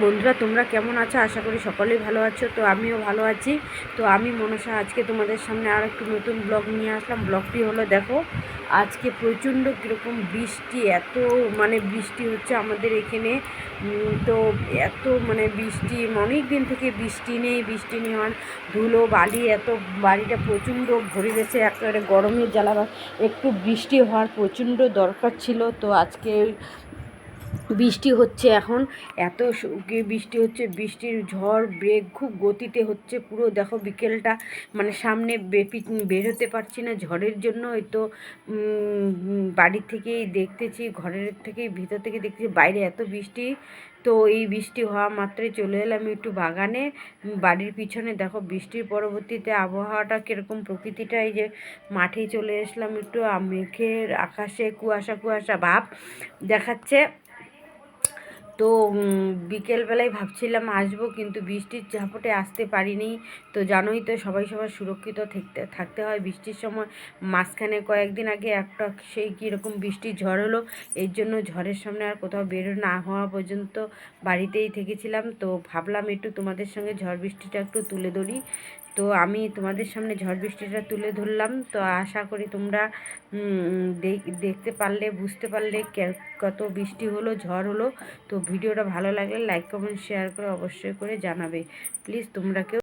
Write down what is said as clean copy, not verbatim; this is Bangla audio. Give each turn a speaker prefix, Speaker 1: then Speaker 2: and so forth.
Speaker 1: বন্ধুরা, তোমরা কেমন আছো? আশা করি সকলেই ভালো আছো। তো আমিও ভালো আছি। তো আমি মনসা আজকে তোমাদের সামনে আর একটু নতুন ব্লগ নিয়ে আসলাম। ব্লগটি হলো, দেখো আজকে প্রচণ্ড কীরকম বৃষ্টি, এত বৃষ্টি হচ্ছে আমাদের এখানে। তো এত বৃষ্টি, অনেক দিন থেকে বৃষ্টি নেই আমার ধুলো বালি, এত বাড়িটা প্রচণ্ড ভরে গেছে একেবারে গরমের জ্বালা। একটু বৃষ্টি হওয়ার প্রচণ্ড দরকার ছিল। তো আজকে বৃষ্টি হচ্ছে এখন, এত বৃষ্টি হচ্ছে, বৃষ্টির ঝড় ব্রেক খুব গতিতে হচ্ছে পুরো। দেখো বিকেলটা সামনে বেরোতে পারছি না ঝড়ের জন্য। এই তো বাড়ির থেকেই দেখতেছি, ঘরের থেকেই ভিতর থেকে দেখতেছি বাইরে এত বৃষ্টি। তো এই বৃষ্টি হওয়া মাত্রই চলে এলাম একটু বাগানে, বাড়ির পিছনে। দেখো বৃষ্টির পরবর্তীতে আবহাওয়াটা কীরকম, প্রকৃতিটা, এই যে মাঠে চলে আসলাম একটু। মেঘের আকাশে কুয়াশা কুয়াশা ভাব দেখাচ্ছে। তো বিকেলবেলায় ভাবছিলাম আসবো, কিন্তু বৃষ্টির ঝাপটে আসতে পারিনি। তো জানোই তো, সবার সুরক্ষিত থাকতে হয় বৃষ্টির সময়। মাঝখানে কয়েকদিন আগে একটা সেই কীরকম বৃষ্টির ঝড় হলো, এর জন্য ঝড়ের সামনে আর কোথাও বের না হওয়া পর্যন্ত বাড়িতেই থেকেছিলাম। তো ভাবলাম একটু তোমাদের সঙ্গে ঝড় বৃষ্টিটা একটু তুলে ধরি। তো আমি তোমাদের সামনে ঝড় বৃষ্টিটা তুলে ধরলাম। তো আশা করি তোমরা দেখতে পারলে, বুঝতে পারলে কত বৃষ্টি হলো, ঝড় হলো। তো ভিডিওটা ভালো লাগলে লাইক কমেন্ট শেয়ার করে অবশ্যই করে জানাবে প্লিজ। তোমরা কেউ